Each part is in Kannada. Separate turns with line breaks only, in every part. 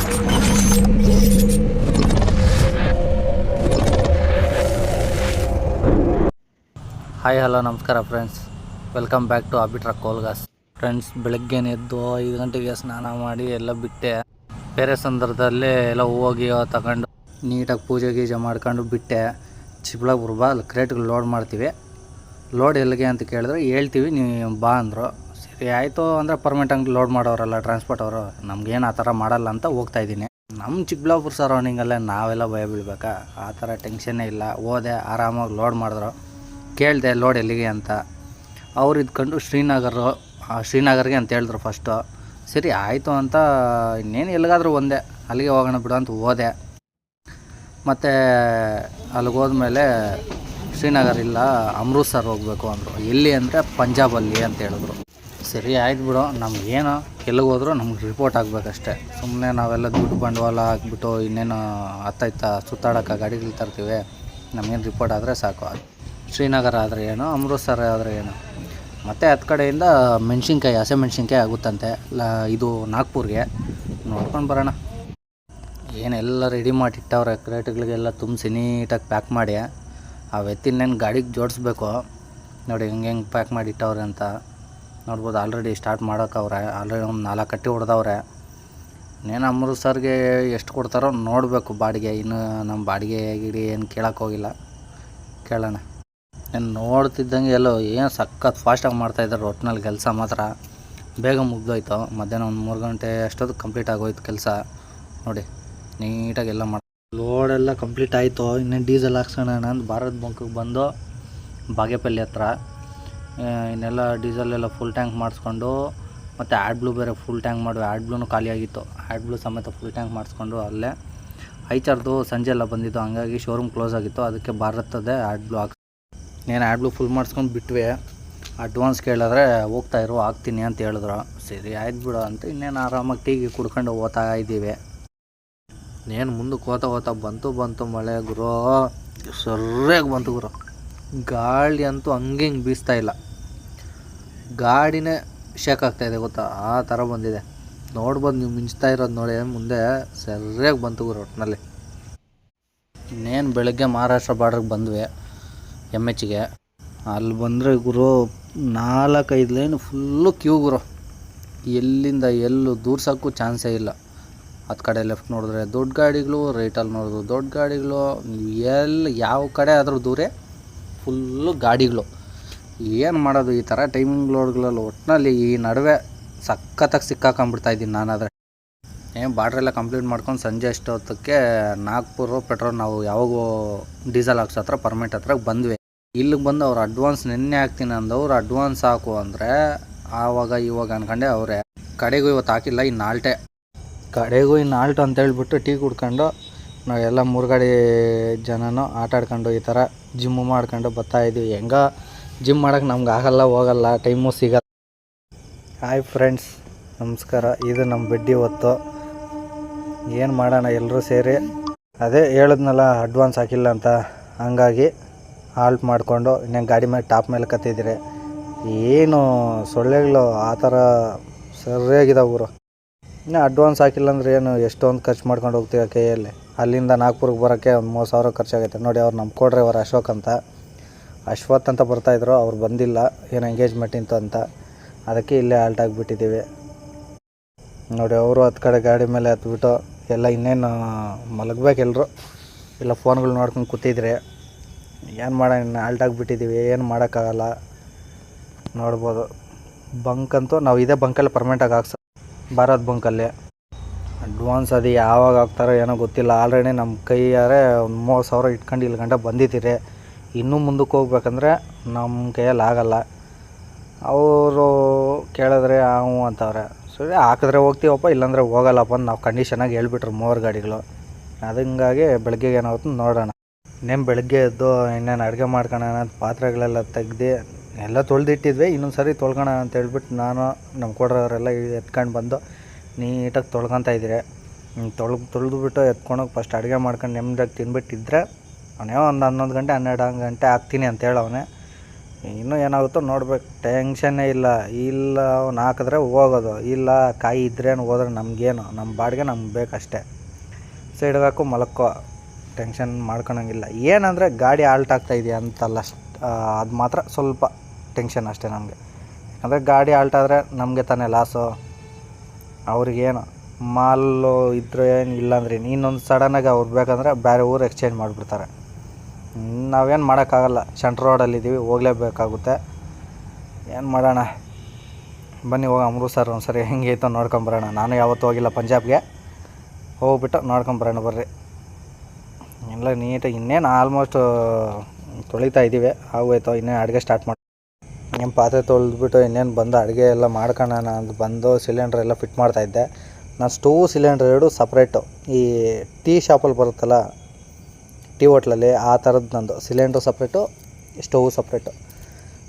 ಹಾಯ್ ಹಲೋ ನಮಸ್ಕಾರ friends, welcome back to Abhi truck ಕೋಲ್ಗಾಸ್. ಫ್ರೆಂಡ್ಸ್, ಬೆಳಗ್ಗೆನೇ ಎದ್ದು 5 ಗಂಟೆಗೆ ಸ್ನಾನ ಮಾಡಿ ಎಲ್ಲ ಬಿಟ್ಟೆ. ಬೇರೆ ಸಂದರ್ಭದಲ್ಲೇ ಎಲ್ಲ ಹೋಗಿ ತಗೊಂಡು ನೀಟಾಗಿ ಪೂಜೆ ಗೀಜೆ ಮಾಡ್ಕೊಂಡು ಬಿಟ್ಟೆ. ಚಿಕ್ಕಬಳ್ಳಾಪುರ ಬಾ, ಕ್ರೇಟ್ಗಳು ಲೋಡ್ ಮಾಡ್ತೀವಿ. ಲೋಡ್ ಎಲ್ಲಿಗೆ ಅಂತ ಕೇಳಿದ್ರೆ ಹೇಳ್ತೀವಿ, ನೀವು ಬಾ ಅಂದರು. ಸರಿ ಆಯಿತು ಅಂದರೆ ಪರ್ಮನೆಂಟಾಗಿ ಲೋಡ್ ಮಾಡೋರಲ್ಲ ಟ್ರಾನ್ಸ್ಪೋರ್ಟ್ ಅವರು, ನಮಗೇನು ಆ ಥರ ಮಾಡಲ್ಲ ಅಂತ ಹೋಗ್ತಾಯಿದ್ದೀನಿ. ನಮ್ಮ ಚಿಕ್ಕಬಳ್ಳಾಪುರ ಸರೌಂಡಿಂಗಲ್ಲೇ ನಾವೆಲ್ಲ ಭಯ ಬೀಳ್ಬೇಕಾ? ಆ ಥರ ಟೆನ್ಷನ್ನೇ ಇಲ್ಲ. ಹೋದೆ, ಆರಾಮಾಗಿ ಲೋಡ್ ಮಾಡಿದ್ರು. ಕೇಳಿದೆ ಲೋಡ್ ಎಲ್ಲಿಗೆ ಅಂತ. ಅವ್ರು ಇದ್ಕೊಂಡು ಶ್ರೀನಗರ್ಗೆ ಅಂತ ಹೇಳಿದ್ರು ಫಸ್ಟು. ಸರಿ ಆಯಿತು ಅಂತ ಇನ್ನೇನು ಎಲ್ಲಿಗಾದರೂ ಒಂದೇ ಅಲ್ಲಿಗೆ ಹೋಗೋಣ ಬಿಡು ಅಂತ ಹೋದೆ. ಮತ್ತು ಅಲ್ಲಿಗೆ ಹೋದ್ಮೇಲೆ ಶ್ರೀನಗರ್ ಇಲ್ಲ, ಅಮೃತ್ಸರ್ ಹೋಗಬೇಕು ಅಂದರು. ಎಲ್ಲಿ ಅಂದರೆ ಪಂಜಾಬಲ್ಲಿ ಅಂತ ಹೇಳಿದ್ರು. ಸರಿ ಆಯ್ತು ಬಿಡು, ನಮಗೇನು ಎಲ್ಲಿಗೆ ಹೋದರೂ ನಮ್ಗೆ ರಿಪೋರ್ಟ್ ಆಗಬೇಕಷ್ಟೆ. ಸುಮ್ಮನೆ ನಾವೆಲ್ಲ ದುಡ್ಡು ಬಂಡವಾಳ ಹಾಕ್ಬಿಟ್ಟು ಇನ್ನೇನು ಹತ್ತೈತ ಸುತ್ತಾಡೋಕೆ ಗಾಡಿಗಳು ತರ್ತೀವಿ. ನಮಗೇನು ರಿಪೋರ್ಟ್ ಆದರೆ ಸಾಕು. ಶ್ರೀನಗರ ಆದರೆ ಏನು, ಅಮೃತ್ಸರ ಆದರೆ ಏನು. ಮತ್ತು ಹತ್ತು ಕಡೆಯಿಂದ ಹಸೆ ಮೆಣಸಿನ್ಕಾಯಿ ಆಗುತ್ತಂತೆ. ಇದು ನಾಗ್ಪುರ್ಗೆ ನೋಡ್ಕೊಂಡು ಬರೋಣ. ಏನೆಲ್ಲ ರೆಡಿ ಮಾಡಿಟ್ಟವ್ರೆ, ಕ್ರೇಟ್ಗಳಿಗೆಲ್ಲ ತುಂಬಿಸಿ ನೀಟಾಗಿ ಪ್ಯಾಕ್ ಮಾಡಿ. ಆ ಎತ್ತಿನೇನು ಗಾಡಿಗೆ ಜೋಡಿಸ್ಬೇಕು ನೋಡಿ, ಹೆಂಗೆ ಪ್ಯಾಕ್ ಮಾಡಿಟ್ಟವ್ರೆ ಅಂತ ನೋಡ್ಬೋದು. Already start ಮಾಡೋಕ್ಕವ್ರೆ. ಆಲ್ರೆಡಿ ಒಂದು 4 ಕಟ್ಟಿ ಹೊಡೆದವ್ರೆ. ಇನ್ನೇನು ಅಮೃತ್ಸರ್ಗೆ ಎಷ್ಟು ಕೊಡ್ತಾರೋ ನೋಡಬೇಕು ಬಾಡಿಗೆ. ಇನ್ನು ನಮ್ಮ ಬಾಡಿಗೆ ಗಿಡಿ ಏನು ಕೇಳೋಕ್ಕೆ ಹೋಗಿಲ್ಲ, ಕೇಳೋಣ. ನಾನು ನೋಡ್ತಿದ್ದಂಗೆ ಎಲ್ಲೋ ಏನು ಸಖತ್ ಫಾಸ್ಟಾಗಿ ಮಾಡ್ತಾಯಿದ್ದಾರೆ. ಒಟ್ಟಿನಲ್ಲಿ ಕೆಲಸ ಮಾತ್ರ ಬೇಗ ಮುಗ್ದೋಯ್ತು. ಮಧ್ಯಾಹ್ನ ಒಂದು 3 ಗಂಟೆ ಅಷ್ಟೊತ್ತು ಕಂಪ್ಲೀಟ್ ಆಗೋಯ್ತು ಕೆಲಸ. ನೋಡಿ ನೀಟಾಗಿ ಎಲ್ಲ ಲೋಡೆಲ್ಲ ಕಂಪ್ಲೀಟ್ ಆಯಿತು. ಇನ್ನೇನು ಡೀಸೆಲ್ ಹಾಕ್ಸೋಣ ಅಂತ ಭಾರತ್ ಬಂಕಿಗೆ ಬಂದು ಬಾಗೇಪಲ್ಲಿ ಹತ್ರ ಇನ್ನೆಲ್ಲ ಡೀಸೆಲೆಲ್ಲ ಫುಲ್ ಟ್ಯಾಂಕ್ ಮಾಡಿಸ್ಕೊಂಡು, ಮತ್ತು ಆ್ಯಡ್ ಬ್ಲೂ ಬೇರೆ ಫುಲ್ ಟ್ಯಾಂಕ್ ಮಾಡುವ. ಆ್ಯಡ್ ಬ್ಲೂನು ಖಾಲಿಯಾಗಿತ್ತು. ಆ್ಯಡ್ ಬ್ಲೂ ಸಮೇತ ಫುಲ್ ಟ್ಯಾಂಕ್ ಮಾಡಿಸ್ಕೊಂಡು ಅಲ್ಲೇ ಐಚಾರ್ದು ಸಂಜೆ ಎಲ್ಲ ಬಂದಿತ್ತು, ಹಂಗಾಗಿ ಶೋರೂಮ್ ಕ್ಲೋಸ್ ಆಗಿತ್ತು. ಅದಕ್ಕೆ ಭಾರತದ್ದೇ ಆ್ಯಡ್ ಬ್ಲೂ నేను ಆ್ಯಡ್ ಬ್ಲೂ ಫುಲ್ ಮಾಡಿಸ್ಕೊಂಡು ಬಿಟ್ವಿ. ಅಡ್ವಾನ್ಸ್ ಕೇಳಿದ್ರೆ ಹೋಗ್ತಾಯಿರು ಹಾಕ್ತೀನಿ ಅಂತ ಹೇಳಿದ್ರು. ಸರಿ ಆಯ್ತು ಬಿಡು ಅಂತ ಇನ್ನೇನು ಆರಾಮಾಗಿ ಟೀಗೆ ಕುಡ್ಕೊಂಡು ಹೋಗ್ತಾ ಇದ್ದೀವಿ. ಇನ್ನೇನು ಮುಂದಕ್ಕೆ ಹೋಗ್ತಾ ಬಂತು ಮಳೆ ಗುರು, ಸರಿಯಾಗಿ ಬಂತು ಗುರು. ಗಾಳಿ ಅಂತೂ ಹಂಗೆ ಬೀಸ್ತಾ ಇಲ್ಲ, ಗಾಡಿನೇ ಶೇಕ್ ಆಗ್ತಾಯಿದೆ ಗೊತ್ತಾ, ಆ ಥರ ಬಂದಿದೆ. ನೋಡ್ಬೋದು ನೀವು, ಮಿಂಚ್ತಾ ಇರೋದು ನೋಡಿ ಮುಂದೆ. ಸರಿಯಾಗಿ ಬಂತು ಗುರು ಒಟ್ಟಿನಲ್ಲಿ. ಇನ್ನೇನು ಬೆಳಗ್ಗೆ ಮಹಾರಾಷ್ಟ್ರ ಬಾರ್ಡ್ರಿಗೆ ಬಂದ್ವಿ, MHಗೆ. ಅಲ್ಲಿ ಬಂದರೆ ಗುರು 4-5 ಲೈನ್ ಫುಲ್ಲು ಕ್ಯೂ ಗುರು. ಎಲ್ಲಿಂದ ಎಲ್ಲೂ ದೂರ್ಸೋಕ್ಕೂ ಚಾನ್ಸೇ ಇಲ್ಲ. ಹತ್ತು ಕಡೆ ಲೆಫ್ಟ್ ನೋಡಿದ್ರೆ ದೊಡ್ಡ ಗಾಡಿಗಳು, ರೈಟಲ್ಲಿ ನೋಡಿದ್ರು ದೊಡ್ಡ ಗಾಡಿಗಳು. ಯಾವ ಕಡೆ ಆದರೂ ದೂರೇ ಫುಲ್ಲು ಗಾಡಿಗಳು. ಏನು ಮಾಡೋದು ಈ ಥರ ಟೈಮಿಂಗ್ ಲೋಡ್ಗಳಲ್ಲಿ? ಒಟ್ಟಿನಲ್ಲಿ ಈ ನಡುವೆ ಸಖತ್ತಾಗಿ ಸಿಕ್ಕಾಕೊಂಡ್ಬಿಡ್ತಾಯಿದ್ದೀನಿ ನಾನಾದರೆ. ಬಾರ್ಡ್ರೆಲ್ಲ ಕಂಪ್ಲೀಟ್ ಮಾಡ್ಕೊಂಡು ಸಂಜೆ ಅಷ್ಟೊತ್ತಕ್ಕೆ ನಾಗ್ಪುರ ಪೆಟ್ರೋಲ್ ನಾವು ಯಾವಾಗೂ ಡೀಸೆಲ್ ಹಾಕ್ಸೋ ಹತ್ರ ಪರ್ಮೆಂಟ್ ಹತ್ರ ಬಂದ್ವಿ. ಇಲ್ಲಿಗೆ ಬಂದು ಅವ್ರು ಅಡ್ವಾನ್ಸ್ ನಿನ್ನೆ ಹಾಕ್ತೀನಿ ಅಂದವ್ರು. ಅಡ್ವಾನ್ಸ್ ಹಾಕು ಅಂದರೆ ಆವಾಗ ಇವಾಗ ಅನ್ಕೊಂಡೆ ಅವರೇ. ಕಡೆಗೂ ಇವತ್ತು ಹಾಕಿಲ್ಲ, ಇನ್ನು ಆಲ್ಟೆ. ಕಡೆಗೂ ಇನ್ನು ಆಲ್ಟು ಅಂತೇಳ್ಬಿಟ್ಟು ಟೀ ಕುಡ್ಕೊಂಡು ನಾವೆಲ್ಲ 3 ಗಾಡಿ ಜನನೂ ಆಟ ಆಡ್ಕೊಂಡು ಈ ಥರ ಜಿಮ್ಮು ಮಾಡ್ಕೊಂಡು ಬರ್ತಾಯಿದ್ವಿ. ಹೆಂಗ ಜಿಮ್ ಮಾಡೋಕ್ಕೆ ನಮ್ಗೆ ಆಗಲ್ಲ, ಹೋಗಲ್ಲ, ಟೈಮು ಸಿಗಲ್ಲ. ಹಾಯ್ ಫ್ರೆಂಡ್ಸ್, ನಮಸ್ಕಾರ. ಇದು ನಮ್ಮ ಬೆಡ್ಡಿ ಹೊತ್ತು. ಏನು ಮಾಡೋಣ, ಎಲ್ಲರೂ ಸೇರಿ ಅದೇ ಹೇಳಿದ್ನಲ್ಲ ಅಡ್ವಾನ್ಸ್ ಹಾಕಿಲ್ಲ ಅಂತ. ಹಂಗಾಗಿ ಹಾಲ್ಟ್ ಮಾಡಿಕೊಂಡು ಇನ್ನೇನು ಗಾಡಿ ಮೇಲೆ ಟಾಪ್ ಮೇಲೆ ಕತ್ತಿದ್ರೆ ಏನು ಸೊಳ್ಳೆಗಳು ಆ ಥರ ಸರಿಯಾಗಿದ್ದಾವೆ ಗುರು. ಇನ್ನು ಅಡ್ವಾನ್ಸ್ ಹಾಕಿಲ್ಲ ಅಂದರೆ ಏನು ಎಷ್ಟೊಂದು ಖರ್ಚು ಮಾಡ್ಕೊಂಡು ಹೋಗ್ತೀವಿ ಕೈಯಲ್ಲಿ. ಅಲ್ಲಿಂದ ನಾಗ್ಪುರ್ಗೆ ಬರೋಕ್ಕೆ ಒಂದು 30,000 ಖರ್ಚಾಗೈತೆ ನೋಡಿ. ಅವ್ರು ನಮ್ಮ ಕೋ-ಡ್ರೈವರ್ ಅಶ್ವಥ್ ಅಂತ ಬರ್ತಾಯಿದ್ರು, ಅವ್ರು ಬಂದಿಲ್ಲ, ಏನು ಎಂಗೇಜ್ಮೆಂಟ್ ಇಂತು ಅಂತ. ಅದಕ್ಕೆ ಇಲ್ಲೇ ಹಾಲ್ಟ್ ಆಗಿಬಿಟ್ಟಿದ್ದೀವಿ ನೋಡಿ. ಅವರು 10 ಕಡೆ ಗಾಡಿ ಮೇಲೆ ಹತ್ಬಿಟ್ಟು ಎಲ್ಲ ಇನ್ನೇನು ಮಲಗಬೇಕು ಎಲ್ಲರೂ. ಇಲ್ಲ ಫೋನ್ಗಳು ನೋಡ್ಕೊಂಡು ಕೂತಿದ್ರೆ ಏನು ಮಾಡೋಣ, ಇನ್ನು ಹಾಲ್ಟ್ ಆಗಿಬಿಟ್ಟಿದ್ದೀವಿ, ಏನು ಮಾಡೋಕ್ಕಾಗಲ್ಲ. ನೋಡ್ಬೋದು ಬಂಕಂತೂ ನಾವು ಇದೇ ಬಂಕಲ್ಲಿ ಪರ್ಮನೆಂಟಾಗಿ ಭಾರತ್ ಬಂಕಲ್ಲಿ. ಅಡ್ವಾನ್ಸ್ ಅದು ಯಾವಾಗ ಹಾಕ್ತಾರೋ ಏನೋ ಗೊತ್ತಿಲ್ಲ. ಆಲ್ರೆಡಿ ನಮ್ಮ ಕೈಯಾರೆ ಒಂದು 30,000 ಇಟ್ಕೊಂಡು ಇಲ್ಲಿ ಗಂಟೆ ಬಂದಿದ್ದೀರಿ. ಇನ್ನೂ ಮುಂದಕ್ಕೆ ಹೋಗ್ಬೇಕಂದ್ರೆ ನಮ್ಮ ಕೈಯಲ್ಲಿ ಆಗಲ್ಲ. ಅವರು ಕೇಳಿದ್ರೆ ಹ್ಞೂ ಅಂತವ್ರೆ. ಸರಿ ಹಾಕಿದ್ರೆ ಹೋಗ್ತೀವಪ್ಪ, ಇಲ್ಲಾಂದರೆ ಹೋಗಲ್ಲಪ್ಪ ಅಂತ ನಾವು ಕಂಡೀಷನಾಗಿ ಹೇಳ್ಬಿಟ್ರು 3 ಗಾಡಿಗಳು. ಅದಂಗಾಗಿ ಬೆಳಗ್ಗೆಗೆ ಏನಾಗುತ್ತೆ ನೋಡೋಣ. ಇನ್ನೇನು ಬೆಳಗ್ಗೆ ಎದ್ದು ಇನ್ನೇನು ಅಡುಗೆ ಮಾಡ್ಕೊಳ್ಳೋಣ ಅಂತ ಪಾತ್ರೆಗಳೆಲ್ಲ ತೆಗ್ದು ಎಲ್ಲ ತೊಳೆದಿಟ್ಟಿದ್ವಿ. ಇನ್ನೊಂದು ಸರಿ ತೊಳ್ಕೊಳ್ಳೋಣ ಅಂತ ಹೇಳ್ಬಿಟ್ಟು ನಾನು ನಮ್ಮ ಕೋ-ಡ್ರೈವರೆಲ್ಲ ಎತ್ಕೊಂಡು ಬಂದು ನೀಟಾಗಿ ತೊಳ್ಕೊತಾ ಇದ್ದೀರಿ. ತೊಳೆದ್ಬಿಟ್ಟು ಎತ್ಕೊಂಡೋಗಿ ಫಸ್ಟ್ ಅಡುಗೆ ಮಾಡ್ಕೊಂಡು ನೆಮ್ಮದಿಯಾಗಿ ತಿನ್ಬಿಟ್ಟಿದ್ರೆ ಅವನೇ ಒಂದು 11 ಗಂಟೆ 12 ಗಂಟೆ ಆಗ್ತೀನಿ ಅಂತ ಹೇಳವನೇ.
ಇನ್ನೂ ಏನಾಗುತ್ತೋ ನೋಡ್ಬೇಕು, ಟೆನ್ಷನ್ನೇ ಇಲ್ಲ. ಇಲ್ಲ ಅವ್ನು ಹಾಕಿದ್ರೆ ಹೋಗೋದು, ಇಲ್ಲ ಕಾಯಿ ಇದ್ರೇನು ಹೋದ್ರೆ ನಮಗೇನು, ನಮ್ಮ ಬಾಡಿಗೆ ನಮ್ಗೆ ಬೇಕಷ್ಟೇ. ಸೈಡ್ಗೆ ಹಾಕು ಮಲಕ್ಕೋ, ಟೆನ್ಷನ್ ಮಾಡ್ಕೊಳಂಗಿಲ್ಲ. ಏನಂದರೆ ಗಾಡಿ ಆಲ್ಟ್ ಆಗ್ತಾಯಿದೆಯಾ ಅಂತಲ್ಲ, ಅದು ಮಾತ್ರ ಸ್ವಲ್ಪ ಟೆನ್ಷನ್ ಅಷ್ಟೇ ನಮಗೆ. ಯಾಕಂದರೆ ಗಾಡಿ ಆಲ್ಟಾದರೆ ನಮಗೆ ತಾನೇ ಲಾಸು. ಅವ್ರಿಗೇನು ಮಾಲು ಇದ್ದರೆ ಏನು ಇಲ್ಲಾಂದ್ರೆ ಇನ್ನೊಂದು ಸಡನ್ನಾಗಿ ಅವ್ರು ಬೇಕಂದರೆ ಬೇರೆ ಊರು ಎಕ್ಸ್ಚೇಂಜ್ ಮಾಡಿಬಿಡ್ತಾರೆ. ನಾವೇನು ಮಾಡೋಕ್ಕಾಗಲ್ಲ, ಸೆಂಟ್ರ್ ರೋಡಲ್ಲಿದ್ದೀವಿ, ಹೋಗಲೇಬೇಕಾಗುತ್ತೆ. ಏನು ಮಾಡೋಣ, ಬನ್ನಿ ಹೋಗಿ ಅಮೃತ್ಸರ್ ಒಂದ್ಸರಿ ಹೆಂಗೆ ಐತೋ ನೋಡ್ಕೊಂಬರೋಣ. ನಾನು ಯಾವತ್ತೂ ಹೋಗಿಲ್ಲ ಪಂಜಾಬ್ಗೆ, ಹೋಗ್ಬಿಟ್ಟು ನೋಡ್ಕೊಂಬರೋಣ ಬರ್ರಿ. ಎಲ್ಲ ನೀಟಾಗಿ ಇನ್ನೇನು ಆಲ್ಮೋಸ್ಟ್ ತೊಳಿತಾ ಇದ್ದೀವಿ, ಆಗೋಯ್ತು. ಇನ್ನೇನು ಅಡುಗೆ ಸ್ಟಾರ್ಟ್ ಮಾಡಿ ಏನು ಪಾತ್ರೆ ತೊಳೆದ್ಬಿಟ್ಟು ಇನ್ನೇನು ಬಂದು ಅಡುಗೆ ಎಲ್ಲ ಮಾಡ್ಕೊಳ್ಳೋಣ ಅಂತ ಬಂದು ಸಿಲಿಂಡ್ರ್ ಎಲ್ಲ ಫಿಟ್ ಮಾಡ್ತಾಯಿದ್ದೆ. ನಾನು ಸ್ಟವ್ ಸಿಲಿಂಡ್ರ್ 2 ಸಪ್ರೇಟು. ಈ ಟೀ ಶಾಪಲ್ಲಿ ಬರುತ್ತಲ್ಲ, ಟೀ ಹೋಟ್ಲಲ್ಲಿ, ಆ ಥರದ್ದು ನಂದು ಸಿಲಿಂಡ್ರು ಸಪ್ರೇಟು, ಸ್ಟವ್ ಸಪ್ರೇಟು.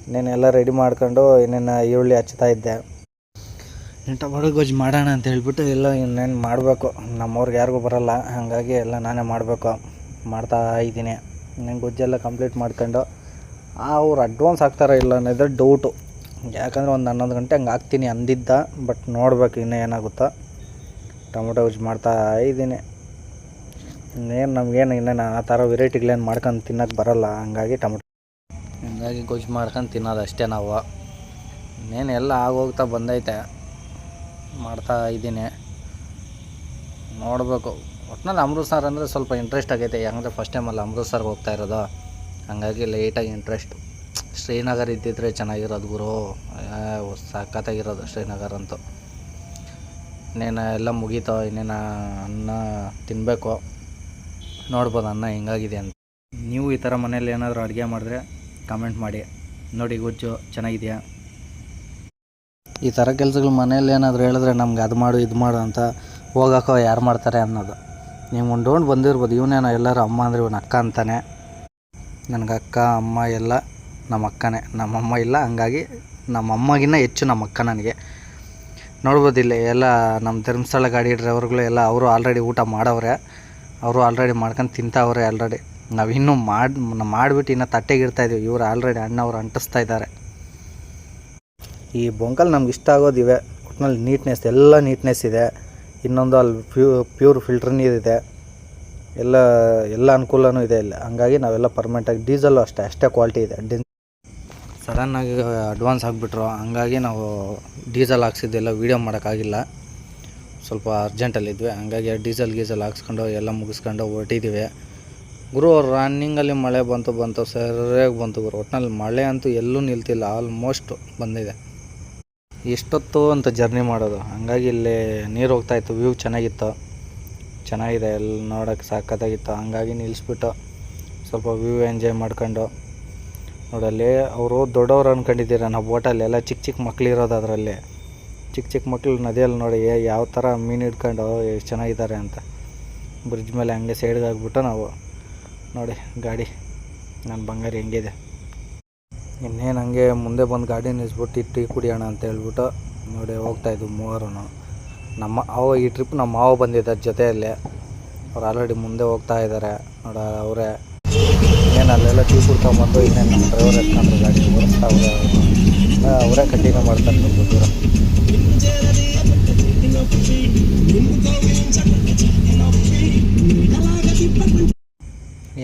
ಇನ್ನೇನೆಲ್ಲ ರೆಡಿ ಮಾಡ್ಕೊಂಡು ಇನ್ನೇನು ಈರುಳ್ಳಿ ಹಚ್ತಾಯಿದ್ದೆ. ಟೊಮೊಟೊ ಗೊಜ್ಜು ಮಾಡೋಣ ಅಂತ ಹೇಳ್ಬಿಟ್ಟು ಎಲ್ಲ ಇನ್ನೇನು ಮಾಡಬೇಕು. ನಮ್ಮವ್ರಿಗೆ ಯಾರಿಗೂ ಬರೋಲ್ಲ, ಹಾಗಾಗಿ ಎಲ್ಲ ನಾನೇ ಮಾಡಬೇಕು, ಮಾಡ್ತಾ ಇದ್ದೀನಿ. ಇನ್ನೇನು ಗೊಜ್ಜೆಲ್ಲ ಕಂಪ್ಲೀಟ್ ಮಾಡ್ಕೊಂಡು ಅವ್ರು ಅಡ್ವಾನ್ಸ್ ಹಾಕ್ತಾರೋ ಇಲ್ಲ ಅನ್ನೋದು ಡೌಟು. ಯಾಕಂದರೆ ಒಂದು 11 ಗಂಟೆ ಹಂಗೆ ಹಾಕ್ತೀನಿ ಅಂದಿದ್ದ, ಬಟ್ ನೋಡ್ಬೇಕು ಇನ್ನೂ ಏನಾಗುತ್ತೋ. ಟೊಮೊಟೊ ಗೊಜ್ಜು ಮಾಡ್ತಾ ಇದ್ದೀನಿ. ಇನ್ನೇನು ನಮಗೇನು ಇನ್ನೇನು ಆ ಥರ ವೆರೈಟಿಗಳೇನು ಮಾಡ್ಕೊಂಡು ತಿನ್ನೋಕ್ಕೆ ಬರೋಲ್ಲ, ಹಂಗಾಗಿ ಗೊಜ್ಜು ಮಾಡ್ಕೊಂಡು ತಿನ್ನೋದು ಅಷ್ಟೇ ನಾವು. ಇನ್ನೇನು ಎಲ್ಲ ಆಗೋಗ್ತಾ ಬಂದೈತೆ, ಮಾಡ್ತಾ ಇದ್ದೀನಿ. ನೋಡಬೇಕು. ಒಟ್ಟಿನಲ್ಲಿ ಅಮೃತ್ಸರ್ ಅಂದರೆ ಸ್ವಲ್ಪ ಇಂಟ್ರೆಸ್ಟ್ ಆಗೈತೆ. ಯಾಕಂದರೆ ಫಸ್ಟ್ ಟೈಮಲ್ಲಿ ಅಮೃತ್ಸರ್ಗೆ ಹೋಗ್ತಾ ಇರೋದು, ಹಾಗಾಗಿ ಲೈಟಾಗಿ ಇಂಟ್ರೆಸ್ಟು. ಶ್ರೀನಗರ ಇದ್ದಿದ್ರೆ ಚೆನ್ನಾಗಿರೋದು ಗುರು, ಸಖತ್ತಾಗಿರೋದು ಶ್ರೀನಗರ ಅಂತೂ. ಇನ್ನೇನು ಎಲ್ಲ ಮುಗೀತೋ, ಇನ್ನೇನು ಅನ್ನ ತಿನ್ನಬೇಕು. ನೋಡ್ಬೋದು ಅನ್ನ ಹೆಂಗಾಗಿದೆ ಅಂತ. ನೀವು ಈ ಥರ ಮನೇಲಿ ಏನಾದರೂ ಅಡುಗೆ ಮಾಡಿದ್ರೆ ಕಮೆಂಟ್ ಮಾಡಿ. ನೋಡಿ ಗೊಜ್ಜು ಚೆನ್ನಾಗಿದೆಯಾ. ಈ ಥರ ಕೆಲಸಗಳು ಮನೇಲಿ ಏನಾದರೂ ಹೇಳಿದ್ರೆ ನಮ್ಗೆ ಅದು ಮಾಡು ಇದು ಮಾಡು ಅಂತ ಹೋಗೋಕ್ಕೋ ಯಾರು ಮಾಡ್ತಾರೆ ಅನ್ನೋದು. ನೀವು ಉಂಡು ಬಂದಿರ್ಬೋದು, ಇವನೇನೋ ಎಲ್ಲರೂ ಅಮ್ಮ ಅಂದರೆ ಇವನು ಅಕ್ಕ ಅಂತಾನೆ. ನನಗೆ ಅಕ್ಕ ಅಮ್ಮ ಎಲ್ಲ ನಮ್ಮ ಅಕ್ಕನೇ, ನಮ್ಮಮ್ಮ ಇಲ್ಲ, ಹಂಗಾಗಿ ನಮ್ಮಮ್ಮಗಿನ್ನ ಹೆಚ್ಚು ನಮ್ಮ ಅಕ್ಕ ನನಗೆ. ನೋಡ್ಬೋದು ಇಲ್ಲಿ ಎಲ್ಲ ನಮ್ಮ ಧರ್ಮಸ್ಥಳ ಗಾಡಿ ಡ್ರೈವರ್ಗಳು ಎಲ್ಲ ಅವರು ಆಲ್ರೆಡಿ ಊಟ ಮಾಡವ್ರೆ, ಅವರು ಆಲ್ರೆಡಿ ಮಾಡ್ಕೊಂಡು ತಿಂತಾವ್ರೆ ಆಲ್ರೆಡಿ. ನಾವು ಇನ್ನೂ ಮಾಡಿಬಿಟ್ಟು ಇನ್ನೂ ತಟ್ಟೆಗೆ ಇಡ್ತಾಯಿದ್ದೀವಿ. ಇವರು ಆಲ್ರೆಡಿ ಅಣ್ಣವ್ರು ಅಂಟಿಸ್ತಾ ಇದ್ದಾರೆ. ಈ ಬೊಂಕಲ್ ನಮ್ಗೆ ಇಷ್ಟ ಆಗೋದಿವೆ. ಒಟ್ಟಿನಲ್ಲಿ ನೀಟ್ನೆಸ್, ಎಲ್ಲ ನೀಟ್ನೆಸ್ ಇದೆ. ಇನ್ನೊಂದು ಅಲ್ಲಿ ಪ್ಯೂರ್ ಫಿಲ್ಟರ್ ನೀರಿದೆ, ಎಲ್ಲ ಅನುಕೂಲನೂ ಇದೆ ಇಲ್ಲಿ. ಹಂಗಾಗಿ ನಾವೆಲ್ಲ ಪರ್ಮನೆಂಟಾಗಿ, ಡೀಸೆಲ್ಲು ಅಷ್ಟೇ ಕ್ವಾಲಿಟಿ ಇದೆ. ಸಡನ್ನಾಗಿ ಅಡ್ವಾನ್ಸ್ ಆಗಿಬಿಟ್ರು, ಹಂಗಾಗಿ ನಾವು ಡೀಸೆಲ್ ಹಾಕ್ಸಿದ್ದೆಲ್ಲ ವೀಡಿಯೋ ಮಾಡೋಕ್ಕಾಗಿಲ್ಲ, ಸ್ವಲ್ಪ ಅರ್ಜೆಂಟಲ್ಲಿದ್ವಿ. ಹಂಗಾಗಿ ಗೀಸಲ್ ಹಾಕ್ಸ್ಕೊಂಡು ಎಲ್ಲ ಮುಗಿಸ್ಕೊಂಡು ಹೊರಟಿದ್ದೀವಿ ಗುರು. ರನ್ನಿಂಗಲ್ಲಿ ಮಳೆ ಬಂತು ಸರಿಯಾಗಿ ಬಂತು ಗುರು. ಒಟ್ಟಿನಲ್ಲಿ ಮಳೆ ಅಂತೂ ಎಲ್ಲೂ ನಿಲ್ತಿಲ್ಲ, ಆಲ್ಮೋಸ್ಟ್ ಬಂದಿದೆ. ಎಷ್ಟೊತ್ತು ಅಂತ ಜರ್ನಿ ಮಾಡೋದು, ಹಂಗಾಗಿ ಇಲ್ಲಿ ನೀರು ಹೋಗ್ತಾಯಿತ್ತು, ವ್ಯೂ ಚೆನ್ನಾಗಿದೆ, ಎಲ್ಲ ನೋಡೋಕ್ಕೆ ಸಖತ್ತಾಗಿತ್ತು. ಹಂಗಾಗಿ ನಿಲ್ಲಿಸ್ಬಿಟ್ಟು ಸ್ವಲ್ಪ ವ್ಯೂ ಎಂಜಾಯ್ ಮಾಡ್ಕೊಂಡು. ನೋಡಲ್ಲಿ ಅವರು ದೊಡ್ಡವ್ರು ಅಂದ್ಕೊಂಡಿದ್ದೀರ, ನಾವು ಬೋಟಲ್ಲಿ ಎಲ್ಲ ಚಿಕ್ಕ ಮಕ್ಳಿರೋದು. ಅದರಲ್ಲಿ ಚಿಕ್ಕ ಮಕ್ಕಳು ನದಿಯಲ್ಲಿ ನೋಡಿ ಯಾವ ಥರ ಮೀನು ಹಿಡ್ಕೊಂಡು ಎಷ್ಟು ಚೆನ್ನಾಗಿದ್ದಾರೆ ಅಂತ. ಬ್ರಿಡ್ಜ್ ಮೇಲೆ ಹಂಗೆ ಸೈಡ್ಗೆ ಆಗಿಬಿಟ್ಟು ನಾವು ನೋಡಿ ಗಾಡಿ ನನ್ನ ಬಂಗಾರಿ ಹೆಂಗಿದೆ. ಇನ್ನೇನು ಹಂಗೆ ಮುಂದೆ ಬಂದು ಗಾಡಿ ನಿಲ್ಲಿಸ್ಬಿಟ್ಟು ಟೀ ಕುಡಿಯೋಣ ಅಂತ ಹೇಳ್ಬಿಟ್ಟು ನೋಡಿ ಹೋಗ್ತಾಯಿದ್ವು ಮೂವರು. ಈ ಟ್ರಿಪ್ ನಮ್ಮ ಮಾವ ಬಂದಿದ್ದ ಜೊತೆಯಲ್ಲಿ, ಅವ್ರು ಆಲ್ರೆಡಿ ಮುಂದೆ ಹೋಗ್ತಾ ಇದ್ದಾರೆ ನೋಡ. ಅವರೇ ಇನ್ನೇನು ಅಲ್ಲೆಲ್ಲ ಟೀ ಕುಡ್ಕೊಂಬಂದು ಇನ್ನೇನು ನಮ್ಮ ಡ್ರೈವರ್ ಎತ್ಕೊಂಡ್ರು ಗಾಡಿ ಓಡಿಸ್ತಾ ಅವರೇ ಕಂಟಿನ್ಯೂ ಮಾಡ್ತಾರೆ ಸ್ವಲ್ಪ ದೂರ.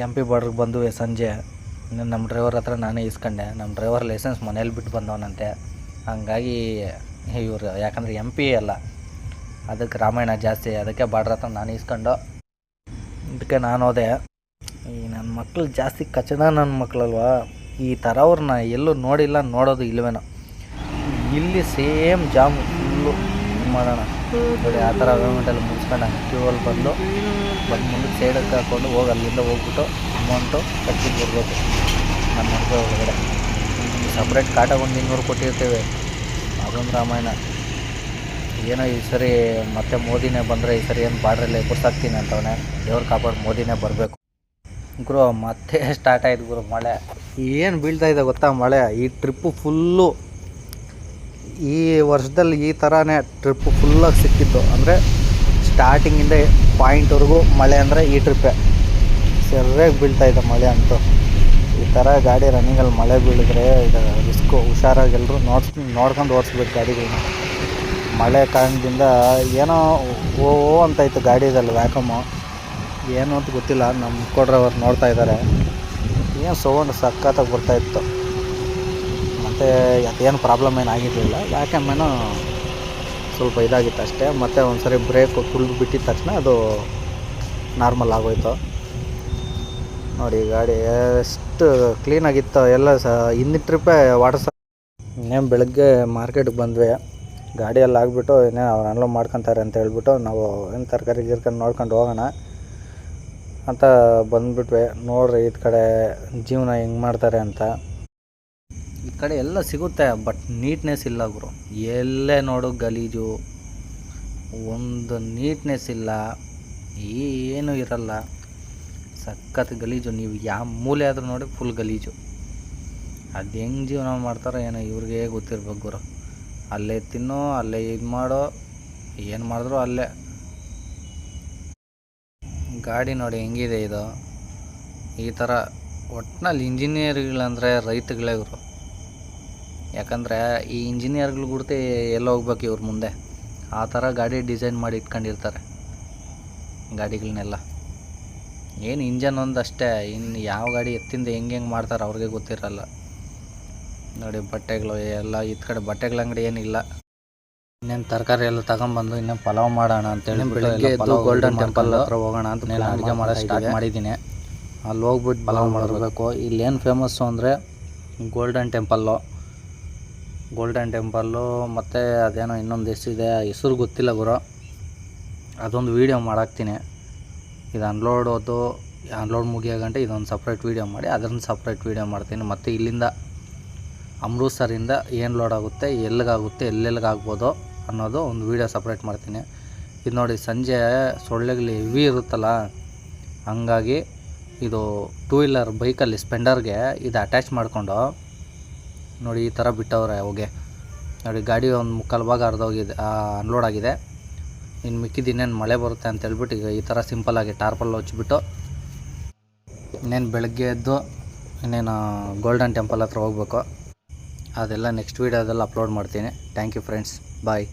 MP ಬಾರ್ಡ್ರಿಗೆ ಬಂದು ಸಂಜೆ. ಇನ್ನೇನು ನಮ್ಮ ಡ್ರೈವರ್ ಹತ್ರ ನಾನೇ ಇಸ್ಕೊಂಡೆ. ನಮ್ಮ ಡ್ರೈವರ್ ಲೈಸೆನ್ಸ್ ಮನೇಲಿ ಬಿಟ್ಟು ಬಂದವನಂತೆ, ಹಂಗಾಗಿ ಇವರು ಯಾಕಂದರೆ MP ಅಲ್ಲ, ಅದಕ್ಕೆ ರಾಮಾಯಣ ಜಾಸ್ತಿ, ಅದಕ್ಕೆ ಬಾರ್ಡ್ರ್ ಹತ್ರ ನಾನು ಇಸ್ಕೊಂಡು ಇದಕ್ಕೆ ನಾನು ಹೋದೆ. ಈ ನನ್ನ ಮಕ್ಕಳು ಜಾಸ್ತಿ ಕಚಡ ನನ್ನ ಮಕ್ಕಳಲ್ವ, ಈ ಥರ ಅವ್ರನ್ನ ಎಲ್ಲೂ ನೋಡಿಲ್ಲ, ನೋಡೋದು ಇಲ್ವೇನೋ. ಇಲ್ಲಿ ಸೇಮ್ ಜಾಮ್ ಫುಲ್ಲು ಮಾಡೋಣ ನೋಡಿ. ಆ ಥರ ಪೇಮೆಂಟಲ್ಲಿ ಮುಗಿಸ್ಕೊಂಡು ಕ್ಯೂವಲ್ಲಿ ಬಂದು ಮುಂದಕ್ಕೆ ಸೈಡಕ್ಕೆ ಹಾಕ್ಕೊಂಡು ಅಲ್ಲಿಂದ ಹೋಗ್ಬಿಟ್ಟು ಅಮೌಂಟು ಕಟ್ಬಿಟ್ಟು ಬರ್ಬೇಕು. ನಮ್ಮ ಮಕ್ಕಳ ಒಳಗಡೆ ಸಪ್ರೇಟ್ ಕಾಟ ಒಂದು 200 ಕೊಟ್ಟಿರ್ತೇವೆ. ಅದೊಂದು ರಾಮಾಯಣ. ಏನೋ ಈ ಸರಿ ಮತ್ತೆ ಮೋದಿನೇ ಬಂದರೆ, ಈ ಸರಿ ಏನು ಬಾರ್ಡ್ರಲ್ಲಿ ಕುರ್ಸಾಕ್ತೀನಿ ಅಂತವನೇ. ದೇವ್ರು ಕಾಪಾಡು, ಮೋದಿನೇ ಬರಬೇಕು ಗುರು. ಮತ್ತೆ ಸ್ಟಾರ್ಟ್ ಆಯ್ತು ಗುರು ಮಳೆ. ಏನು ಬೀಳ್ತಾಯಿದೆ ಗೊತ್ತಾ ಮಳೆ. ಈ ಟ್ರಿಪ್ಪು ಫುಲ್ಲು, ಈ ವರ್ಷದಲ್ಲಿ ಈ ಥರನೇ ಟ್ರಿಪ್ಪು ಫುಲ್ಲಾಗಿ ಸಿಕ್ಕಿದ್ದು. ಅಂದರೆ ಸ್ಟಾರ್ಟಿಂಗಿಂದ ಪಾಯಿಂಟ್ವರೆಗೂ ಮಳೆ ಅಂದರೆ ಈ ಟ್ರಿಪ್ಪೇ. ಸರಿಯಾಗಿ ಬೀಳ್ತಾಯಿದೆ ಮಳೆ ಅಂತೂ. ಈ ಥರ ಗಾಡಿ ರನ್ನಿಂಗಲ್ಲಿ ಮಳೆ ಬೀಳಿದ್ರೆ ಇದು ರಿಸ್ಕು. ಹುಷಾರಾಗಿ ಎಲ್ಲರೂ ನೋಡ್ಕೊಂಡು ಓಡಿಸ್ಬೇಕು ಗಾಡಿಗಳನ್ನ. ಮಳೆ ಕಾರಣದಿಂದ ಏನೋ ಓ ಅಂತಾಯಿತು ಗಾಡಿದಲ್ಲಿ ವ್ಯಾಕಮ್ಮು, ಏನು ಅಂತ ಗೊತ್ತಿಲ್ಲ. ನಮ್ಮ ಕೊಡ್ರವ್ರು ನೋಡ್ತಾ ಇದ್ದಾರೆ. ಏನು ಸೌಂಡ್ ಸಖತ್ತಾಗಿ ಬರ್ತಾಯಿತ್ತು. ಮತ್ತು ಅದೇನು ಪ್ರಾಬ್ಲಮ್ ಏನು ಆಗಿರಲಿಲ್ಲ, ವ್ಯಾಕಮ್ಮೇನೋ ಸ್ವಲ್ಪ ಇದಾಗಿತ್ತು ಅಷ್ಟೇ. ಮತ್ತು ಒಂದು ಸರಿ ಬ್ರೇಕ್ ಫುಲ್ ಬಿಟ್ಟಿದ ತಕ್ಷಣ ಅದು ನಾರ್ಮಲ್ ಆಗೋಯ್ತು. ನೋಡಿ ಗಾಡಿ ಎಷ್ಟು ಕ್ಲೀನಾಗಿತ್ತು. ಎಲ್ಲ ಹಿಂದಿನ ಟ್ರಿಪ್ಪೇ ವಾಟರ್ ಇನ್ನೇನು ಬೆಳಗ್ಗೆ ಮಾರ್ಕೆಟ್ಗೆ ಬಂದ್ವಿ. ಗಾಡಿಯಲ್ಲಿ ಆಗಿಬಿಟ್ಟು ಇನ್ನೇ ಅವ್ರು ಅನ್ಲೋಡ್ ಮಾಡ್ಕೊತಾರೆ ಅಂತ ಹೇಳ್ಬಿಟ್ಟು ನಾವು ಏನು ತರಕಾರಿ ನೋಡ್ಕೊಂಡು ಹೋಗೋಣ ಅಂತ ಬಂದುಬಿಟ್ವಿ. ನೋಡ್ರಿ ಈ ಕಡೆ ಜೀವನ ಹೆಂಗೆ ಮಾಡ್ತಾರೆ ಅಂತ. ಈ ಕಡೆ ಎಲ್ಲ ಸಿಗುತ್ತೆ, ಬಟ್ ನೀಟ್ನೆಸ್ ಇಲ್ಲ ಗುರು. ಎಲ್ಲೇ ನೋಡು ಗಲೀಜು, ಒಂದು ನೀಟ್ನೆಸ್ ಇಲ್ಲ, ಏನೂ ಇರಲ್ಲ. ಸಖತ್ ಗಲೀಜು. ನೀವು ಯಾವ ಮೂಲೆ ಆದರೂ ನೋಡಿ ಫುಲ್ ಗಲೀಜು. ಅದು ಹೆಂಗೆ ಜೀವನ ಮಾಡ್ತಾರೋ ಏನೋ, ಇವ್ರಿಗೆ ಗೊತ್ತಿರ್ಬೇಕು ಗುರು. ಅಲ್ಲೇ ತಿನ್ನೋ, ಅಲ್ಲೇ ಇದು ಮಾಡೋ, ಏನು ಮಾಡಿದ್ರು ಅಲ್ಲೇ. ಗಾಡಿ ನೋಡಿ ಹೆಂಗಿದೆ ಇದು. ಈ ಥರ ಒಟ್ಟಿನಲ್ಲಿ ಇಂಜಿನಿಯರ್ಗಳಂದರೆ ರೈತಗಳೇ ಇವರು. ಯಾಕಂದರೆ ಈ ಇಂಜಿನಿಯರ್ಗಳು ಗುರ್ತಿ ಎಲ್ಲ ಹೋಗ್ಬೇಕು ಇವ್ರ ಮುಂದೆ. ಆ ಥರ ಗಾಡಿ ಡಿಸೈನ್ ಮಾಡಿ ಇಟ್ಕೊಂಡಿರ್ತಾರೆ ಗಾಡಿಗಳನ್ನೆಲ್ಲ. ಏನು ಇಂಜನ್ ಒಂದಷ್ಟೇ, ಇನ್ನು ಯಾವ ಗಾಡಿ ಎತ್ತಿಂದ ಹೆಂಗೆ ಮಾಡ್ತಾರೆ ಅವ್ರಿಗೆ ಗೊತ್ತಿರಲ್ಲ. ನೋಡಿ ಬಟ್ಟೆಗಳು ಎಲ್ಲ, ಈ ಕಡೆ ಬಟ್ಟೆಗಳ ಅಂಗಡಿ ಏನಿಲ್ಲ. ಇನ್ನೇನು ತರಕಾರಿ ಎಲ್ಲ ತಗೊಂಬಂದು ಇನ್ನೇನು ಪಲಾವ್ ಮಾಡೋಣ ಅಂತೇಳಿ ಬೆಳಗ್ಗೆ ಎದ್ದು ಗೋಲ್ಡನ್ ಟೆಂಪಲ್ ಹತ್ರ ಹೋಗೋಣ ಅಂತ ನಾನು ಅಡುಗೆ ಮಾಡೋದು ಸ್ಟಾರ್ಟ್ ಮಾಡಿದ್ದೀನಿ. ಅಲ್ಲಿ ಹೋಗ್ಬಿಟ್ಟು ಪಲಾವ್ ಮಾಡಬೇಕು. ಇಲ್ಲೇನು ಫೇಮಸ್ಸು ಅಂದರೆ ಗೋಲ್ಡನ್ ಟೆಂಪಲ್ಲು ಮತ್ತು ಅದೇನೋ ಇನ್ನೊಂದು ಹೆಸರಿದೆ, ಹೆಸರು ಗೊತ್ತಿಲ್ಲ ಗುರು. ಅದೊಂದು ವೀಡಿಯೋ ಮಾಡಾಕ್ತೀನಿ. ಇದು ಅನ್ಲೋಡ್ ಮುಗಿಯೋ ಗಂಟೆ ಇದೊಂದು ಸಪ್ರೇಟ್ ವೀಡಿಯೋ ಮಾಡಿ ಅದನ್ನು ಸಪ್ರೇಟ್ ವೀಡಿಯೋ ಮಾಡ್ತೀನಿ. ಮತ್ತು ಇಲ್ಲಿಂದ ಅಮೃತ್ಸರಿಂದ ಏನು ಲೋಡ್ ಆಗುತ್ತೆ, ಎಲ್ಲಿಗಾಗುತ್ತೆ, ಎಲ್ಲೆಲ್ಲಿಗಾಗ್ಬೋದು ಅನ್ನೋದು ಒಂದು ವೀಡಿಯೋ ಸಪ್ರೇಟ್ ಮಾಡ್ತೀನಿ. ಇದು ನೋಡಿ ಸಂಜೆ ಸೊಳ್ಳೆಗಳು ಹೆವಿ ಇರುತ್ತಲ್ಲ, ಹಂಗಾಗಿ ಇದು 2 ವೀಲರ್ ಬೈಕಲ್ಲಿ ಸ್ಪೆಂಡರ್ಗೆ ಇದು ಅಟ್ಯಾಚ್ ಮಾಡಿಕೊಂಡು ನೋಡಿ ಈ ಥರ ಬಿಟ್ಟವ್ರೆ ಹೋಗಿ. ನೋಡಿ ಗಾಡಿ ಒಂದು 3/4 ಭಾಗ ಅರ್ಧೋಗಿದೆ, ಅನ್ಲೋಡ್ ಆಗಿದೆ. ಇನ್ನು ಮಿಕ್ಕಿದ್ದು ಇನ್ನೇನು ಮಳೆ ಬರುತ್ತೆ ಅಂತ ಹೇಳ್ಬಿಟ್ಟು ಈಗ ಈ ಥರ ಸಿಂಪಲ್ಲಾಗಿ ಟಾರ್ಪಲ್ ಹಚ್ಬಿಟ್ಟು ಇನ್ನೇನು ಬೆಳಗ್ಗೆ ಎದ್ದು ಇನ್ನೇನು ಗೋಲ್ಡನ್ ಟೆಂಪಲ್ ಹತ್ರ ಹೋಗ್ಬೇಕು. ಅದೆಲ್ಲ ನೆಕ್ಸ್ಟ್ ವೀಡಿಯೋದಲ್ಲಿ ಅಪ್ಲೋಡ್ ಮಾಡ್ತೀನಿ. Thank you friends, bye.